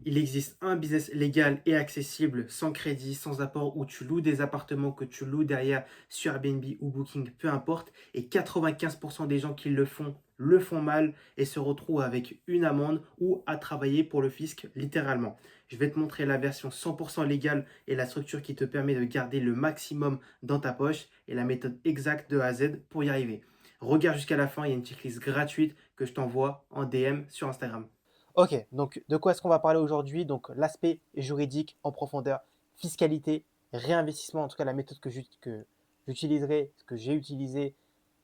Il existe un business légal et accessible, sans crédit, sans apport, où tu loues des appartements que tu loues derrière sur Airbnb ou Booking, peu importe. Et 95% des gens qui le font mal et se retrouvent avec une amende ou à travailler pour le fisc, littéralement. Je vais te montrer la version 100% légale et la structure qui te permet de garder le maximum dans ta poche et la méthode exacte de A à Z pour y arriver. Regarde jusqu'à la fin, il y a une checklist gratuite que je t'envoie en DM sur Instagram. Ok, donc de quoi est-ce qu'on va parler aujourd'hui? Donc l'aspect juridique en profondeur, fiscalité, réinvestissement, en tout cas la méthode que j'utiliserai, ce que j'ai utilisé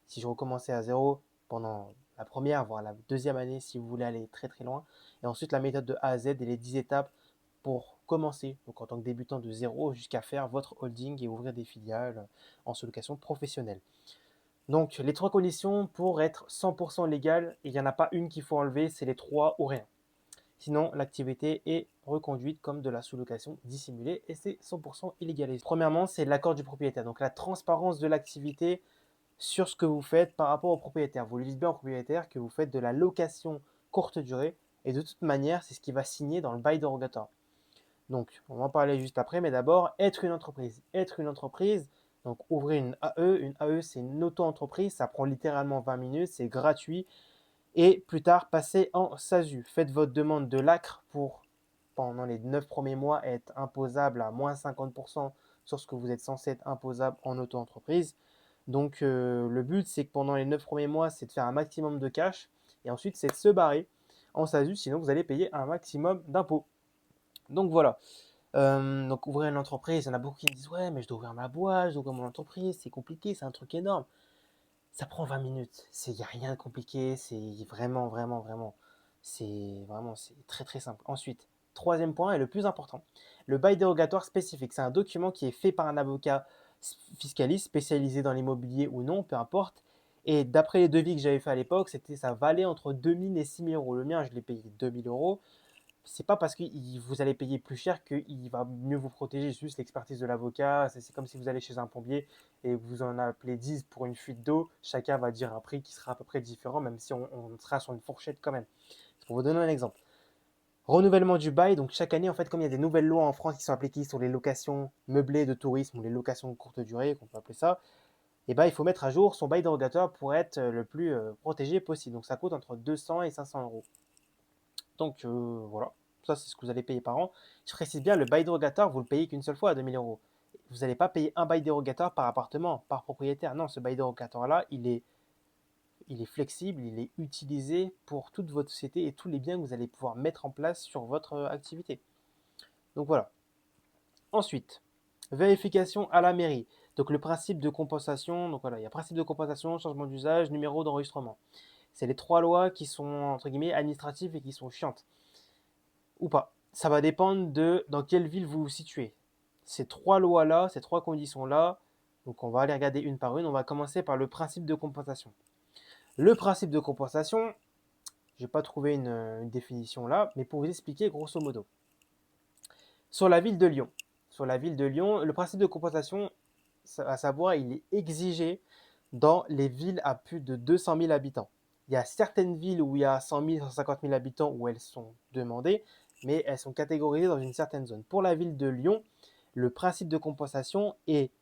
si je recommençais à zéro pendant la première, voire la deuxième année si vous voulez aller très très loin. Et ensuite la méthode de A à Z et les 10 étapes pour commencer, donc en tant que débutant de zéro jusqu'à faire votre holding et ouvrir des filiales en sous-location professionnelle. Donc les trois conditions pour être 100% légal, il n'y en a pas une qu'il faut enlever, c'est les trois ou rien. Sinon, l'activité est reconduite comme de la sous-location dissimulée et c'est 100% illégalisé. Premièrement, c'est l'accord du propriétaire. Donc la transparence de l'activité sur ce que vous faites par rapport au propriétaire. Vous lui dites bien au propriétaire que vous faites de la location courte durée et de toute manière, c'est ce qu'il va signer dans le bail dérogatoire. Donc, on va en parler juste après, mais d'abord, être une entreprise. Être une entreprise, donc ouvrir une AE. Une AE, c'est une auto-entreprise, ça prend littéralement 20 minutes, c'est gratuit et plus tard passer en SASU. Faites votre demande de l'ACRE pour, pendant les 9 premiers mois, être imposable à moins 50% sur ce que vous êtes censé être imposable en auto-entreprise. Donc le but, c'est que pendant les 9 premiers mois, c'est de faire un maximum de cash et ensuite, c'est de se barrer en SASU, sinon vous allez payer un maximum d'impôts. Donc voilà. Donc ouvrir une entreprise, il y en a beaucoup qui me disent ouais, mais je dois ouvrir ma boîte, je dois ouvrir mon entreprise, c'est compliqué, c'est un truc énorme. Ça prend 20 minutes. Il n'y a rien de compliqué. C'est vraiment, vraiment, vraiment. C'est très, très simple. Ensuite, troisième point et le plus important, le bail dérogatoire spécifique. C'est un document qui est fait par un avocat fiscaliste spécialisé dans l'immobilier ou non, peu importe. Et d'après les devis que j'avais fait à l'époque, ça valait entre 2000 et 6000 euros. Le mien, je l'ai payé 2000 euros. C'est pas parce que vous allez payer plus cher qu'il va mieux vous protéger. C'est juste l'expertise de l'avocat. C'est comme si vous allez chez un plombier et vous en appelez 10 pour une fuite d'eau. Chacun va dire un prix qui sera à peu près différent, même si on sera sur une fourchette quand même. Pour vous donner un exemple. Renouvellement du bail. Donc chaque année, en fait, comme il y a des nouvelles lois en France qui sont appliquées sur les locations meublées de tourisme ou les locations de courte durée, qu'on peut appeler ça, et ben, il faut mettre à jour son bail dérogatoire pour être le plus protégé possible. Donc ça coûte entre 200 et 500 euros. Donc voilà, ça c'est ce que vous allez payer par an. Je précise bien, le bail dérogatoire, vous le payez qu'une seule fois à 2000 euros. Vous n'allez pas payer un bail dérogatoire par appartement, par propriétaire. Non, ce bail dérogatoire-là, il est flexible, il est utilisé pour toute votre société et tous les biens que vous allez pouvoir mettre en place sur votre activité. Donc voilà. Ensuite, vérification à la mairie. Donc le principe de compensation, donc voilà, il y a principe de compensation, changement d'usage, numéro d'enregistrement. C'est les trois lois qui sont entre guillemets administratives et qui sont chiantes. Ou pas. Ça va dépendre de dans quelle ville vous vous situez. Ces trois lois-là, ces trois conditions-là, donc on va aller regarder une par une. On va commencer par le principe de compensation. Le principe de compensation, je n'ai pas trouvé une définition là, mais pour vous expliquer grosso modo. Sur la ville de Lyon, le principe de compensation, à savoir, il est exigé dans les villes à plus de 200 000 habitants. Il y a certaines villes où il y a 100 000, 150 000 habitants où elles sont demandées, mais elles sont catégorisées dans une certaine zone. Pour la ville de Lyon, le principe de compensation est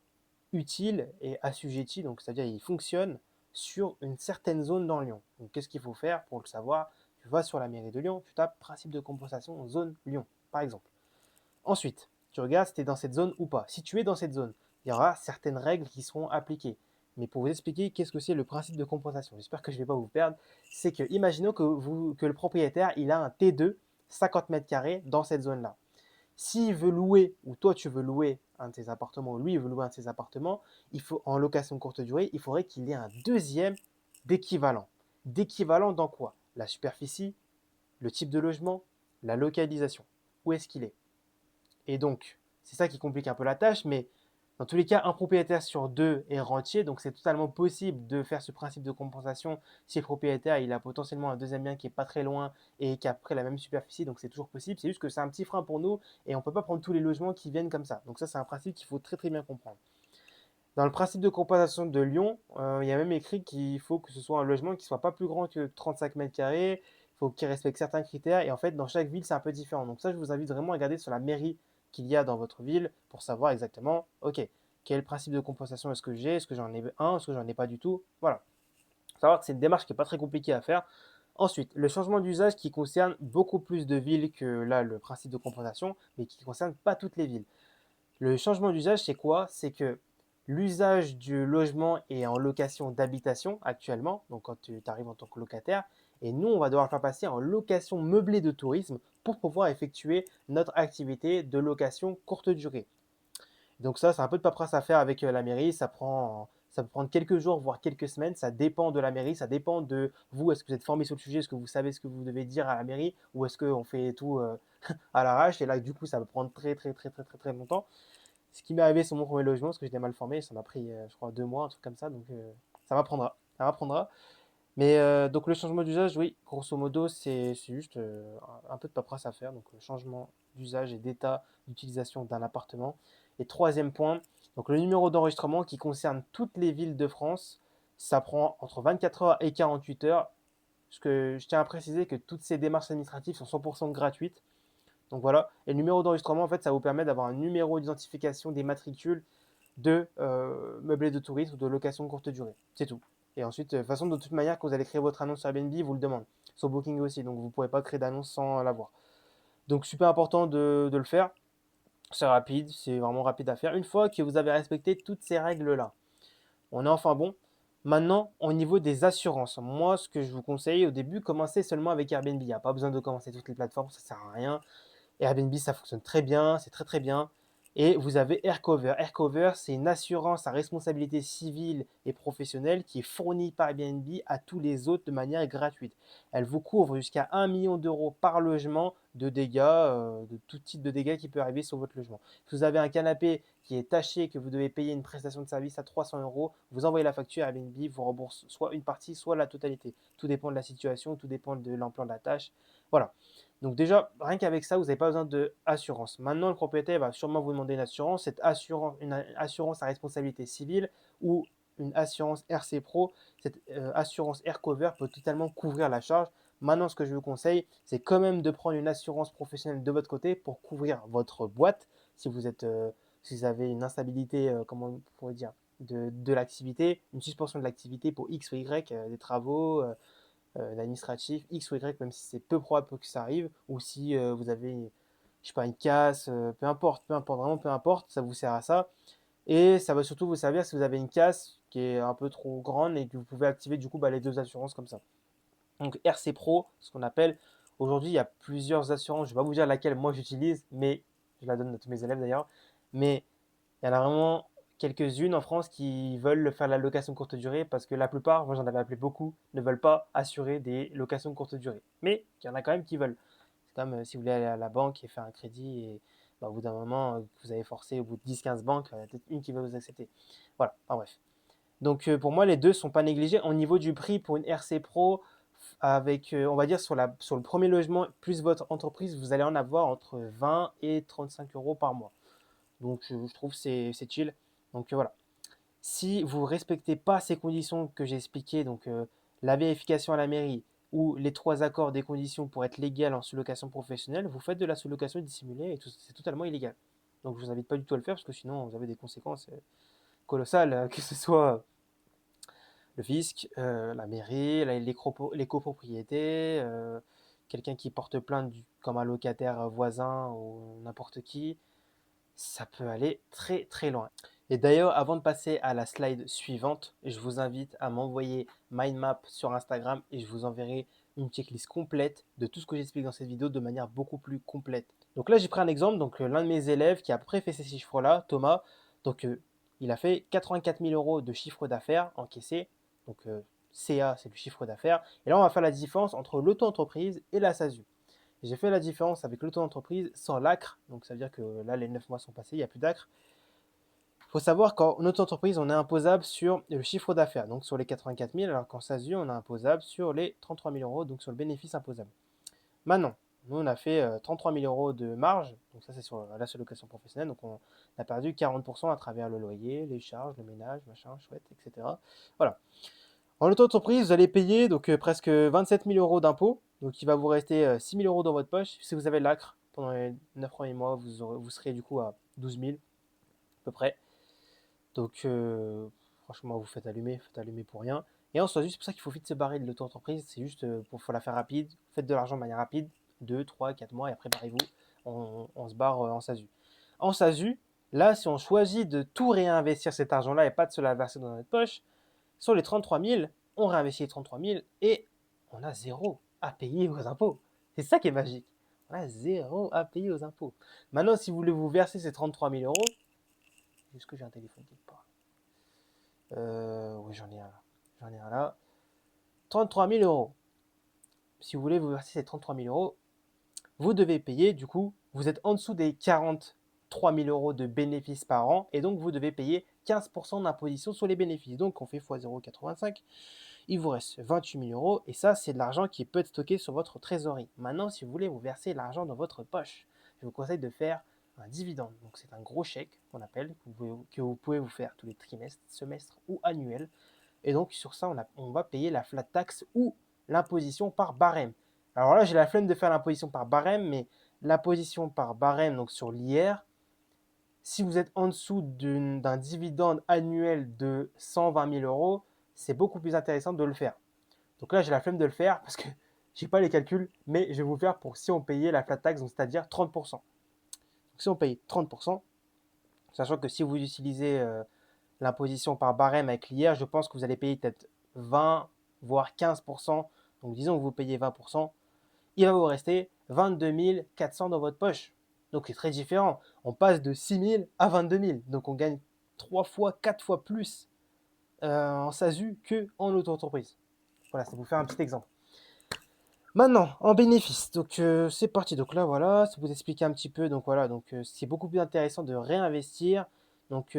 utile et assujetti, donc c'est-à-dire il fonctionne sur une certaine zone dans Lyon. Donc qu'est-ce qu'il faut faire pour le savoir? Tu vas sur la mairie de Lyon, tu tapes principe de compensation zone Lyon, par exemple. Ensuite, tu regardes si tu es dans cette zone ou pas. Si tu es dans cette zone, il y aura certaines règles qui seront appliquées. Mais pour vous expliquer qu'est-ce que c'est le principe de compensation, j'espère que je ne vais pas vous perdre, c'est que imaginons que le propriétaire il a un T2 50 mètres carrés dans cette zone-là. S'il veut louer, ou toi tu veux louer un de tes appartements, ou lui il veut louer un de ses appartements, il faut, en location courte durée, il faudrait qu'il ait un deuxième d'équivalent. D'équivalent dans quoi? La superficie, le type de logement, la localisation. Où est-ce qu'il est? Et donc, c'est ça qui complique un peu la tâche, mais dans tous les cas, un propriétaire sur deux est rentier, donc c'est totalement possible de faire ce principe de compensation si le propriétaire il a potentiellement un deuxième bien qui est pas très loin et qui a près la même superficie, donc c'est toujours possible. C'est juste que c'est un petit frein pour nous et on ne peut pas prendre tous les logements qui viennent comme ça. Donc ça, c'est un principe qu'il faut très très bien comprendre. Dans le principe de compensation de Lyon, il y a même écrit qu'il faut que ce soit un logement qui ne soit pas plus grand que 35 mètres carrés. faut qu'ils respectent certains critères. Et en fait, dans chaque ville, c'est un peu différent. Donc ça, je vous invite vraiment à regarder sur la mairie qu'il y a dans votre ville pour savoir exactement, ok, quel principe de compensation est-ce que j'ai, est-ce que j'en ai un, est-ce que j'en ai pas du tout. Voilà. Il faut savoir que c'est une démarche qui n'est pas très compliquée à faire. Ensuite, le changement d'usage qui concerne beaucoup plus de villes que là le principe de compensation, mais qui ne concerne pas toutes les villes. Le changement d'usage, c'est quoi? C'est que l'usage du logement est en location d'habitation actuellement, donc quand tu arrives en tant que locataire, et nous, on va devoir le faire passer en location meublée de tourisme pour pouvoir effectuer notre activité de location courte durée. Donc ça, c'est un peu de paperasse à faire avec la mairie. Ça peut prendre quelques jours, voire quelques semaines. Ça dépend de la mairie, ça dépend de vous. Est-ce que vous êtes formé sur le sujet? Est-ce que vous savez ce que vous devez dire à la mairie? Ou est-ce qu'on fait tout à l'arrache? Et là, du coup, ça va prendre très, très, très, très, très, très longtemps. Ce qui m'est arrivé sur mon premier logement, parce que j'étais mal formé, ça m'a pris, je crois, 2 mois, un truc comme ça. Donc ça m'apprendra. Ça m'apprendra. Mais donc le changement d'usage, oui, grosso modo, c'est juste un peu de paperasse à faire. Donc le changement d'usage et d'état d'utilisation d'un appartement. Et troisième point, donc le numéro d'enregistrement qui concerne toutes les villes de France, ça prend entre 24 heures et 48 heures. Parce que je tiens à préciser que toutes ces démarches administratives sont 100% gratuites. Donc voilà. Et le numéro d'enregistrement, en fait, ça vous permet d'avoir un numéro d'identification des matricules de meublés de tourisme ou de location courte durée. C'est tout. Et ensuite, de toute façon, de toute manière, quand vous allez créer votre annonce sur Airbnb, vous le demande. Sur Booking aussi, donc vous ne pourrez pas créer d'annonce sans l'avoir. Donc super important de le faire. C'est rapide, c'est vraiment rapide à faire. Une fois que vous avez respecté toutes ces règles-là, on est enfin bon. Maintenant, au niveau des assurances, moi, ce que je vous conseille au début, commencez seulement avec Airbnb. Il n'y a pas besoin de commencer toutes les plateformes, ça ne sert à rien. Airbnb, ça fonctionne très bien, c'est très très bien. Et vous avez AirCover. AirCover, c'est une assurance à responsabilité civile et professionnelle qui est fournie par Airbnb à tous les autres de manière gratuite. Elle vous couvre jusqu'à 1 million d'euros par logement de dégâts, de tout type de dégâts qui peut arriver sur votre logement. Si vous avez un canapé qui est taché, que vous devez payer une prestation de service à 300 euros, vous envoyez la facture à Airbnb, vous rembourse soit une partie, soit la totalité. Tout dépend de la situation, tout dépend de l'ampleur de la tâche. Voilà. Donc déjà, rien qu'avec ça, vous n'avez pas besoin d'assurance. Maintenant, le propriétaire va sûrement vous demander une assurance. Cette assurance, une assurance à responsabilité civile ou une assurance RC Pro, cette assurance AirCover peut totalement couvrir la charge. Maintenant, ce que je vous conseille, c'est quand même de prendre une assurance professionnelle de votre côté pour couvrir votre boîte. Si vous êtes, si vous avez une instabilité, comment on pourrait dire, de l'activité, une suspension de l'activité pour X ou Y, des travaux, l'administratif, X ou Y, même si c'est peu probable que ça arrive, ou si vous avez, je sais pas, une casse, peu importe, vraiment peu importe, ça vous sert à ça. Et ça va surtout vous servir si vous avez une casse qui est un peu trop grande et que vous pouvez activer du coup les deux assurances comme ça. Donc RC Pro, ce qu'on appelle, aujourd'hui il y a plusieurs assurances, je ne vais pas vous dire laquelle moi j'utilise, mais je la donne à tous mes élèves d'ailleurs, mais il y en a vraiment quelques-unes en France qui veulent faire la location courte durée parce que la plupart, moi j'en avais appelé beaucoup, ne veulent pas assurer des locations courte durée. Mais il y en a quand même qui veulent. C'est comme si vous voulez aller à la banque et faire un crédit et bah, au bout d'un moment, vous avez forcé au bout de 10-15 banques, il y en a peut-être une qui va vous accepter. Voilà, enfin bref. Donc pour moi, les deux ne sont pas négligés. Au niveau du prix pour une RC Pro, avec, on va dire, sur le premier logement, plus votre entreprise, vous allez en avoir entre 20 et 35 euros par mois. Donc je trouve que c'est chill. Donc voilà. Si vous ne respectez pas ces conditions que j'ai expliquées, donc la vérification à la mairie ou les 3 accords des conditions pour être légal en sous-location professionnelle, vous faites de la sous-location dissimulée et c'est totalement illégal. Donc je vous invite pas du tout à le faire parce que sinon vous avez des conséquences colossales, que ce soit le fisc, la mairie, les copropriétés, quelqu'un qui porte plainte comme un locataire voisin ou n'importe qui, ça peut aller très très loin. Et d'ailleurs, avant de passer à la slide suivante, je vous invite à m'envoyer Mindmap sur Instagram et je vous enverrai une checklist complète de tout ce que j'explique dans cette vidéo de manière beaucoup plus complète. Donc là, j'ai pris un exemple, donc l'un de mes élèves qui a à peu près fait ces chiffres-là, Thomas, donc il a fait 84 000 euros de chiffre d'affaires encaissé, donc CA, c'est le chiffre d'affaires. Et là, on va faire la différence entre l'auto-entreprise et la SASU. J'ai fait la différence avec l'auto-entreprise sans l'ACRE, donc ça veut dire que là, les 9 mois sont passés, il n'y a plus d'ACRE. Il faut savoir qu'en auto-entreprise, on est imposable sur le chiffre d'affaires, donc sur les 84 000, alors qu'en SASU, on est imposable sur les 33 000 euros, donc sur le bénéfice imposable. Maintenant, nous, on a fait 33 000 euros de marge, donc ça, c'est sur la seule location professionnelle, donc on a perdu 40% à travers le loyer, les charges, le ménage, machin, chouette, etc. Voilà. En auto-entreprise, vous allez payer donc presque 27 000 euros d'impôts. Donc il va vous rester 6 000 euros dans votre poche. Si vous avez l'acre pendant les 9 premiers mois, vous serez du coup à 12 000 à peu près. Donc franchement, faites allumer pour rien. Et en soi, c'est pour ça qu'il faut vite se barrer de l'auto-entreprise. C'est juste faut la faire rapide. Faites de l'argent de manière rapide, 2, 3, 4 mois, et après barrez-vous. On se barre en SASU. En SASU, là, si on choisit de tout réinvestir cet argent-là et pas de se la verser dans notre poche, sur les 33 000, on réinvestit les 33 000 et on a zéro à payer aux impôts. C'est ça qui est magique. On a zéro à payer aux impôts. Maintenant, si vous voulez vous verser ces 33 000 euros, est-ce que j'ai un téléphone quelque part? Oui, j'en ai un là. J'en ai un là. 33 000 euros. Si vous voulez vous verser ces 33 000 euros, vous devez payer, du coup, vous êtes en dessous des 43 000 euros de bénéfices par an, et donc vous devez payer 15% d'imposition sur les bénéfices. Donc on fait x 0,85, il vous reste 28 000 euros, et ça, c'est de l'argent qui peut être stocké sur votre trésorerie. Maintenant, si vous voulez vous verser l'argent dans votre poche, je vous conseille de faire un dividende. Donc c'est un gros chèque qu'on appelle, que vous pouvez vous faire tous les trimestres, semestres ou annuels. Et donc sur ça, on va payer la flat tax ou l'imposition par barème. Alors là, j'ai la flemme de faire l'imposition par barème, mais l'imposition par barème, donc sur l'IR, si vous êtes en dessous d'un dividende annuel de 120 000 euros, c'est beaucoup plus intéressant de le faire. Donc là, j'ai la flemme de le faire parce que je n'ai pas les calculs, mais je vais vous faire pour si on payait la flat tax, c'est-à-dire 30%. Donc si on paye 30%, sachant que si vous utilisez l'imposition par barème avec l'IR, je pense que vous allez payer peut-être 20, voire 15%. Donc disons que vous payez 20%, il va vous rester 22 400 dans votre poche. Donc c'est très différent. On passe de 6 000 à 22 000. Donc on gagne 3 fois, 4 fois plus en SASU qu'en auto-entreprise. Voilà, ça vous fait un petit exemple. Maintenant, en bénéfice, donc c'est parti. Donc là, voilà, ça vous explique un petit peu. Donc voilà, donc c'est beaucoup plus intéressant de réinvestir. Donc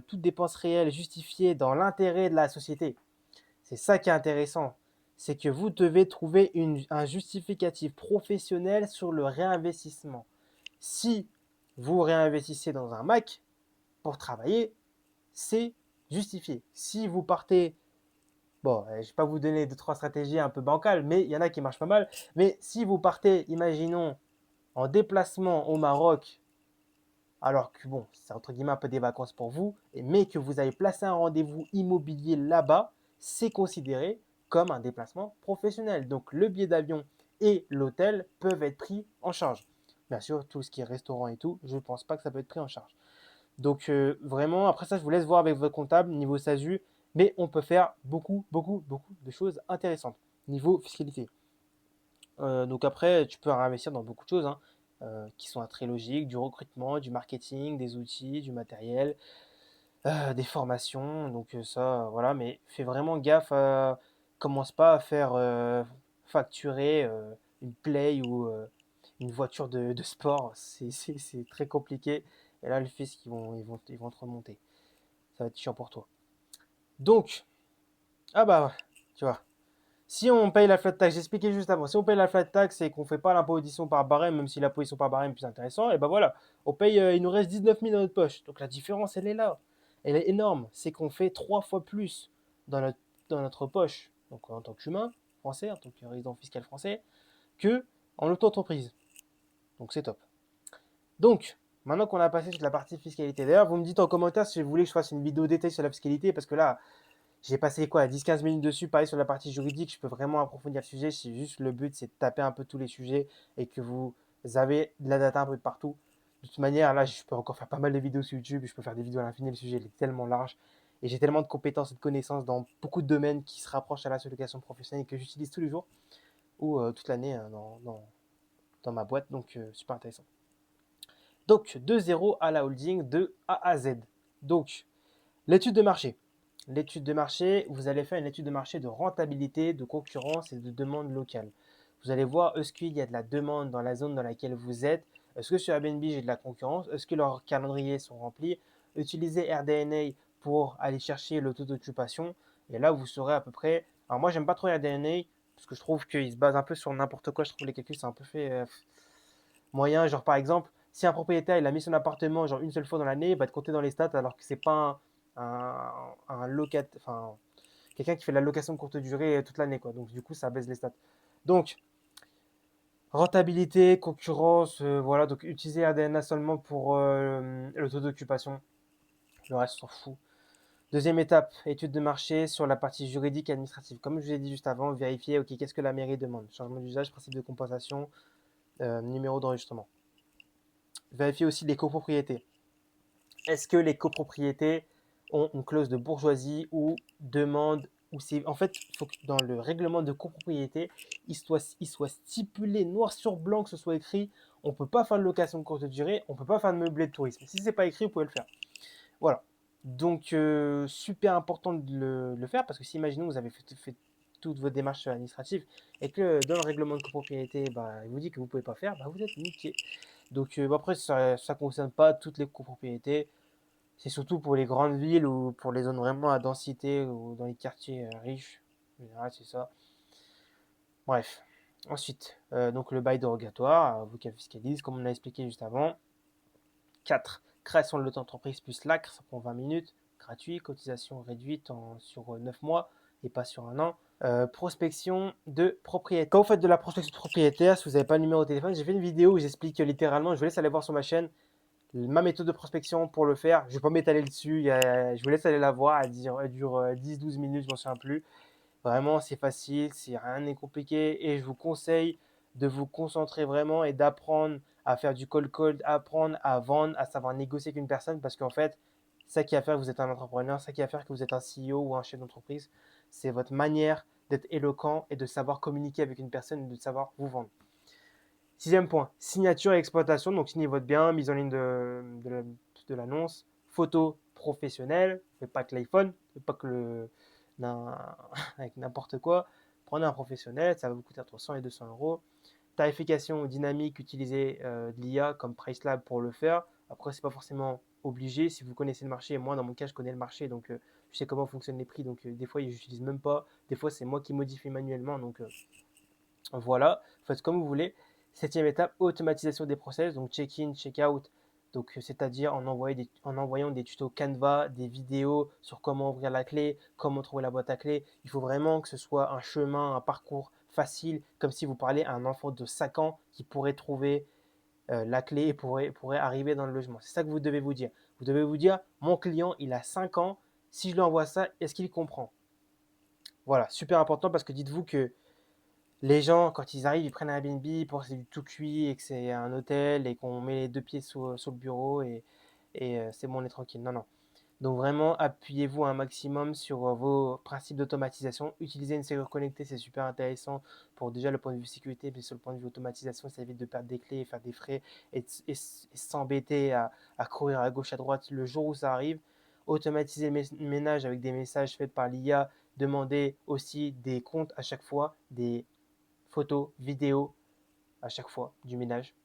toute dépense réelle justifiée dans l'intérêt de la société. C'est ça qui est intéressant. C'est que vous devez trouver un justificatif professionnel sur le réinvestissement. Si vous réinvestissez dans un Mac pour travailler, c'est justifié. Si vous partez, bon, je ne vais pas vous donner 2-3 stratégies un peu bancales, mais il y en a qui marchent pas mal. Mais si vous partez, imaginons, en déplacement au Maroc, alors que bon, c'est entre guillemets un peu des vacances pour vous, mais que vous avez placé un rendez-vous immobilier là-bas, c'est considéré comme un déplacement professionnel. Donc le billet d'avion et l'hôtel peuvent être pris en charge. Bien sûr, tout ce qui est restaurant et tout, je ne pense pas que ça peut être pris en charge. Donc vraiment, après ça, je vous laisse voir avec votre comptable niveau SASU, mais on peut faire beaucoup, beaucoup, beaucoup de choses intéressantes niveau fiscalité. Donc après, tu peux réinvestir dans beaucoup de choses qui sont très logiques, du recrutement, du marketing, des outils, du matériel, des formations. Donc ça, voilà, mais fais vraiment gaffe. Commence pas à faire facturer une Play ou une voiture de sport. C'est très compliqué. Et là, le fisc, ils vont te remonter. Ça va être chiant pour toi. Donc, ah bah, tu vois. Si on paye la flat tax, j'expliquais juste avant, si on paye la flat tax et qu'on ne fait pas l'imposition par barème, même si l'imposition par barème est plus intéressant, et ben voilà, on paye, il nous reste 19 000 dans notre poche. Donc la différence, elle est là. Elle est énorme. C'est qu'on fait 3 fois plus dans notre poche, donc en tant qu'humain français, en tant que résident fiscal français, que en auto-entreprise. Donc c'est top. Donc, maintenant qu'on a passé sur la partie fiscalité, d'ailleurs, vous me dites en commentaire si vous voulez que je fasse une vidéo détail sur la fiscalité, parce que là, j'ai passé quoi, 10-15 minutes dessus, pareil sur la partie juridique, je peux vraiment approfondir le sujet. C'est juste le but, c'est de taper un peu tous les sujets et que vous avez de la data un peu de partout. De toute manière, là, je peux encore faire pas mal de vidéos sur YouTube, je peux faire des vidéos à l'infini, le sujet il est tellement large. Et j'ai tellement de compétences et de connaissances dans beaucoup de domaines qui se rapprochent à la location professionnelle et que j'utilise tous les jours ou toute l'année dans ma boîte. Donc, super intéressant. Donc, de zéro à la holding de A à Z. Donc, l'étude de marché. L'étude de marché, vous allez faire une étude de marché de rentabilité, de concurrence et de demande locale. Vous allez voir, est-ce qu'il y a de la demande dans la zone dans laquelle vous êtes? Est-ce que sur Airbnb, j'ai de la concurrence? Est-ce que leurs calendriers sont remplis? Utilisez RDNA pour aller chercher le taux d'occupation. Et là, vous saurez à peu près. Alors, moi, j'aime pas trop RDNA parce que je trouve qu'il se base un peu sur n'importe quoi. Je trouve les calculs, c'est un peu fait moyen. Genre, par exemple, si un propriétaire il a mis son appartement genre une seule fois dans l'année, il va être compté dans les stats alors que c'est pas un locataire, enfin quelqu'un qui fait de la location de courte durée toute l'année quoi. Donc du coup ça baisse les stats. Donc Rentabilité, concurrence, voilà, donc utilisez RDNA seulement pour le taux d'occupation. Le reste, on s'en fout. Deuxième étape, étude de marché sur la partie juridique et administrative. Comme je vous l'ai dit juste avant, vérifiez, ok, qu'est-ce que la mairie demande? Changement d'usage, principe de compensation, numéro d'enregistrement. Vérifiez aussi les copropriétés. Est-ce que les copropriétés ont une clause de bourgeoisie ou demande ou c'est en fait, il faut que dans le règlement de copropriété, il soit stipulé noir sur blanc que ce soit écrit. On ne peut pas faire de location de courte durée, on ne peut pas faire de meublé de tourisme. Si c'est pas écrit, vous pouvez le faire. Voilà. Donc, super important de le faire parce que si, imaginons, vous avez fait toutes vos démarches administratives et que dans le règlement de copropriété, bah, il vous dit que vous ne pouvez pas faire, bah, vous êtes niqué. Donc, après, ça ne concerne pas toutes les copropriétés. C'est surtout pour les grandes villes ou pour les zones vraiment à densité ou dans les quartiers riches. En général, c'est ça. Bref. Ensuite, donc le bail dérogatoire, avocat fiscaliste, comme on a expliqué juste avant. 4. Création de l'auto-entreprise plus l'ACRE, ça prend 20 minutes. Gratuit, cotisation réduite sur 9 mois et pas sur un an. Prospection de propriétaire. Quand vous faites de la prospection de propriétaire, si vous n'avez pas le numéro de téléphone, j'ai fait une vidéo où j'explique littéralement, je vous laisse aller voir sur ma chaîne, ma méthode de prospection pour le faire. Je ne vais pas m'étaler dessus, je vous laisse aller la voir, elle dure 10-12 minutes, je m'en souviens plus. Vraiment, c'est facile, rien n'est compliqué et je vous conseille de vous concentrer vraiment et d'apprendre à faire du cold, apprendre à vendre, à savoir négocier avec une personne parce qu'en fait, ça qui va faire que vous êtes un entrepreneur, ça qui va faire que vous êtes un CEO ou un chef d'entreprise, c'est votre manière d'être éloquent et de savoir communiquer avec une personne et de savoir vous vendre. Sixième point, signature et exploitation. Donc, signez votre bien, mise en ligne de l'annonce, photo professionnelle, faites pas que l'iPhone, faites pas que avec n'importe quoi. Prenez un professionnel, ça va vous coûter entre 100 et 200 euros. Tarification dynamique, utilisez de l'IA comme Pricelab pour le faire. Après, c'est pas forcément obligé. Si vous connaissez le marché, moi dans mon cas, je connais le marché, donc je sais comment fonctionnent les prix. Donc des fois, je n'utilise même pas. Des fois, c'est moi qui modifie manuellement. Donc voilà, faites comme vous voulez. Septième étape, automatisation des process, donc check-in, check-out. Donc, c'est-à-dire en envoyant des tutos Canva, des vidéos sur comment ouvrir la clé, comment trouver la boîte à clé. Il faut vraiment que ce soit un chemin, un parcours facile, comme si vous parlez à un enfant de 5 ans qui pourrait trouver la clé et pourrait arriver dans le logement. C'est ça que vous devez vous dire. Vous devez vous dire, mon client, il a 5 ans, si je lui envoie ça, est-ce qu'il comprend? Voilà, super important parce que dites-vous que les gens, quand ils arrivent, ils prennent un Airbnb pour que c'est du tout cuit et que c'est un hôtel et qu'on met les deux pieds sur le bureau et c'est bon, on est tranquille. Non, non. Donc vraiment, appuyez-vous un maximum sur vos principes d'automatisation. Utilisez une serrure connectée, c'est super intéressant pour déjà le point de vue sécurité, mais sur le point de vue automatisation, ça évite de perdre des clés, faire des frais et s'embêter à courir à gauche, à droite le jour où ça arrive. Automatiser le ménage avec des messages faits par l'IA. Demandez aussi des comptes à chaque fois, des photos, vidéos à chaque fois du ménage.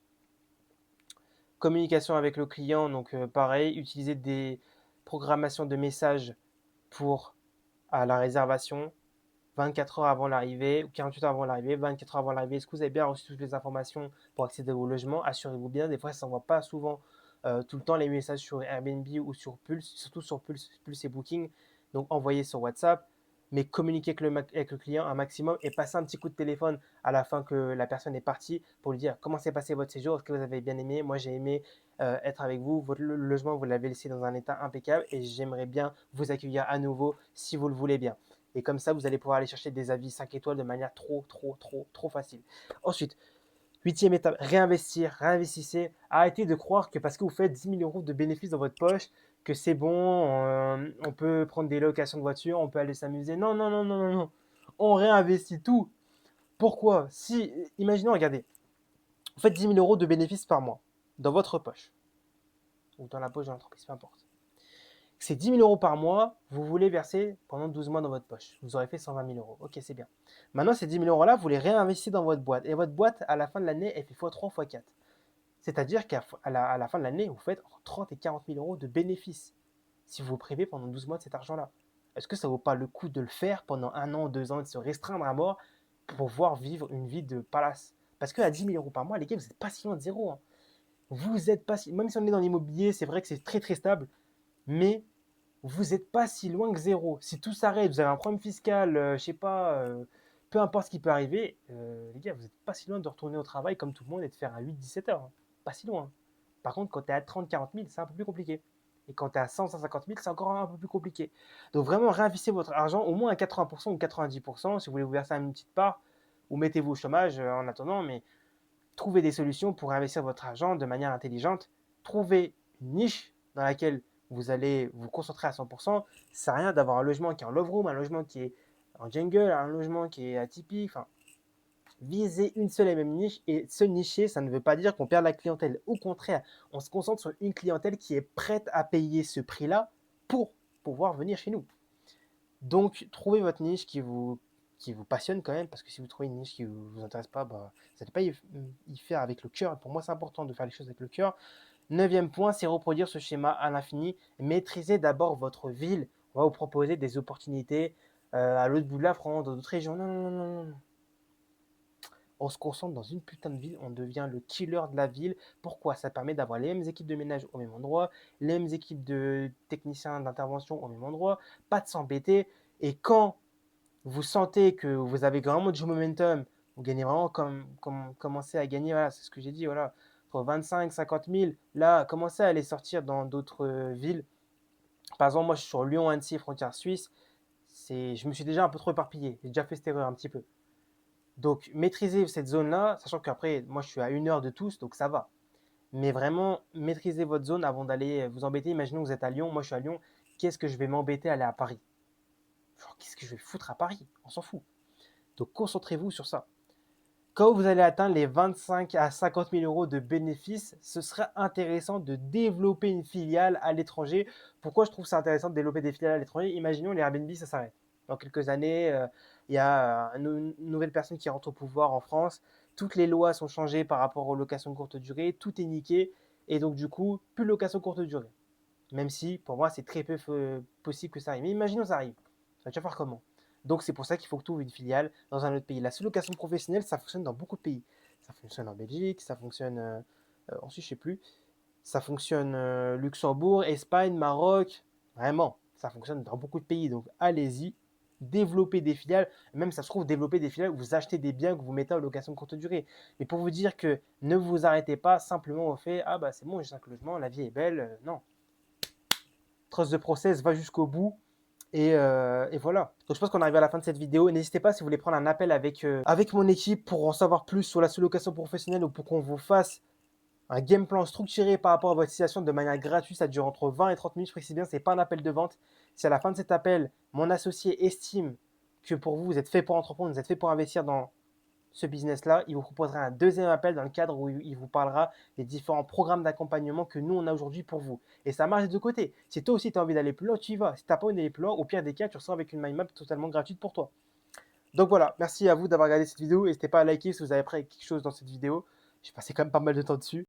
Communication avec le client, donc pareil, utiliser des programmations de messages pour à la réservation 24 heures avant l'arrivée ou 48 heures avant l'arrivée, 24 heures avant l'arrivée. Est-ce que vous avez bien reçu toutes les informations pour accéder au logement? Assurez-vous bien, des fois ça ne s'envoie pas souvent tout le temps les messages sur Airbnb ou sur Pulse, surtout sur Pulse, Pulse et Booking. Donc envoyez sur WhatsApp, mais communiquez avec le client un maximum et passez un petit coup de téléphone à la fin que la personne est partie pour lui dire comment s'est passé votre séjour, est-ce que vous avez bien aimé? Moi j'ai aimé être avec vous, votre logement vous l'avez laissé dans un état impeccable et j'aimerais bien vous accueillir à nouveau si vous le voulez bien. Et comme ça, vous allez pouvoir aller chercher des avis 5 étoiles de manière trop facile. Ensuite, huitième étape, réinvestir, réinvestissez. Arrêtez de croire que parce que vous faites 10 000 euros de bénéfices dans votre poche, que c'est bon, on peut prendre des locations de voiture, on peut aller s'amuser. Non, non, non, non, non, non. On réinvestit tout. Pourquoi? Si, imaginons, regardez, vous faites 10 000 euros de bénéfices par mois dans votre poche ou dans la poche de l'entreprise, peu importe. C'est 10 000 euros par mois, vous voulez verser pendant 12 mois dans votre poche. Vous aurez fait 120 000 euros. Ok, c'est bien. Maintenant, ces 10 000 euros-là, vous les réinvestissez dans votre boîte. Et votre boîte, à la fin de l'année, elle fait x3, x4. C'est-à-dire qu'à la fin de l'année, vous faites entre 30 et 40 000 euros de bénéfices si vous vous privez pendant 12 mois de cet argent-là. Est-ce que ça ne vaut pas le coup de le faire pendant 1 an, 2 ans, de se restreindre à mort pour pouvoir vivre une vie de palace? Parce qu'à 10 000 euros par mois, les gars, vous n'êtes pas si loin de zéro. Hein. Vous êtes pas si... Même si on est dans l'immobilier, c'est vrai que c'est très stable, mais vous n'êtes pas si loin que zéro. Si tout s'arrête, vous avez un problème fiscal, je sais pas, peu importe ce qui peut arriver, les gars, vous n'êtes pas si loin de retourner au travail comme tout le monde et de faire un 8-17 heures, hein. Pas si loin. Par contre, quand tu es à 30-40 000, c'est un peu plus compliqué. Et quand tu es à 100-150 000, c'est encore un peu plus compliqué. Donc vraiment, réinvestissez votre argent au moins à 80% ou 90%. Si vous voulez vous verser une petite part, ou mettez-vous au chômage en attendant, mais trouvez des solutions pour investir votre argent de manière intelligente. Trouvez une niche dans laquelle vous allez vous concentrer à 100%. Ça sert à rien d'avoir un logement qui est en love room, un logement qui est en jungle, un logement qui est atypique. Enfin, visez une seule et même niche et se nicher, ça ne veut pas dire qu'on perd la clientèle. Au contraire, on se concentre sur une clientèle qui est prête à payer ce prix-là pour pouvoir venir chez nous. Donc, trouvez votre niche qui vous passionne quand même, parce que si vous trouvez une niche qui ne vous intéresse pas, bah, vous n'allez pas y faire avec le cœur. Pour moi, c'est important de faire les choses avec le cœur. Neuvième point, c'est reproduire ce schéma à l'infini. Maîtrisez d'abord votre ville. On va vous proposer des opportunités à l'autre bout de la France, dans d'autres régions. Non, non, non, non, non. On se concentre dans une putain de ville, on devient le killer de la ville. Pourquoi? Ça permet d'avoir les mêmes équipes de ménage au même endroit, les mêmes équipes de techniciens d'intervention au même endroit, pas de s'embêter. Et quand vous sentez que vous avez vraiment du momentum, vous gagnez vraiment commencez à gagner, voilà, c'est ce que j'ai dit, voilà, entre 25 50 000, là, commencez à aller sortir dans d'autres villes. Par exemple, moi, je suis sur Lyon, Annecy, frontière suisse. Je me suis déjà un peu trop éparpillé. J'ai déjà fait cette erreur un petit peu. Donc, maîtriser cette zone-là, sachant qu'après, moi, je suis à 1 heure de tous, donc ça va. Mais vraiment, maîtrisez votre zone avant d'aller vous embêter. Imaginons que vous êtes à Lyon, moi, je suis à Lyon. Qu'est-ce que je vais m'embêter à aller à Paris? Genre, qu'est-ce que je vais foutre à Paris? On s'en fout. Donc, concentrez-vous sur ça. Quand vous allez atteindre les 25 à 50 000 euros de bénéfices, ce serait intéressant de développer une filiale à l'étranger. Pourquoi je trouve ça intéressant de développer des filiales à l'étranger? Imaginons les Airbnb, ça s'arrête. Dans quelques années, il y a une nouvelle personne qui rentre au pouvoir en France. Toutes les lois sont changées par rapport aux locations de courte durée. Tout est niqué. Et donc, du coup, plus de location courte durée. Même si, pour moi, c'est très peu possible que ça arrive. Mais imaginons ça arrive. Ça va faire comment? Donc, c'est pour ça qu'il faut que tu ouvres une filiale dans un autre pays. La sous-location professionnelle, ça fonctionne dans beaucoup de pays. Ça fonctionne en Belgique, ça fonctionne ensuite, je ne sais plus. Ça fonctionne Luxembourg, Espagne, Maroc. Vraiment, ça fonctionne dans beaucoup de pays. Donc, allez-y, développez des filiales. Même, ça se trouve, développer des filiales où vous achetez des biens que vous mettez en location de courte durée. Mais pour vous dire que ne vous arrêtez pas simplement au fait, ah bah c'est bon, j'ai 5 logements, la vie est belle. Non. Trust the process, va jusqu'au bout. Et voilà. Donc je pense qu'on arrive à la fin de cette vidéo. N'hésitez pas si vous voulez prendre un appel avec mon équipe pour en savoir plus sur la sous-location professionnelle ou pour qu'on vous fasse un game plan structuré par rapport à votre situation de manière gratuite. Ça dure entre 20 et 30 minutes. Je précise bien, ce n'est pas un appel de vente. Si à la fin de cet appel, mon associé estime que pour vous, vous êtes fait pour entreprendre, vous êtes fait pour investir dans ce business-là, il vous proposera un deuxième appel dans le cadre où il vous parlera des différents programmes d'accompagnement que nous, on a aujourd'hui pour vous. Et ça marche des deux côtés. Si toi aussi, tu as envie d'aller plus loin, tu y vas. Si tu n'as pas envie d'aller plus loin, au pire des cas, tu ressors avec une mind map totalement gratuite pour toi. Donc voilà, merci à vous d'avoir regardé cette vidéo. N'hésitez pas à liker si vous avez appris quelque chose dans cette vidéo. J'ai passé quand même pas mal de temps dessus.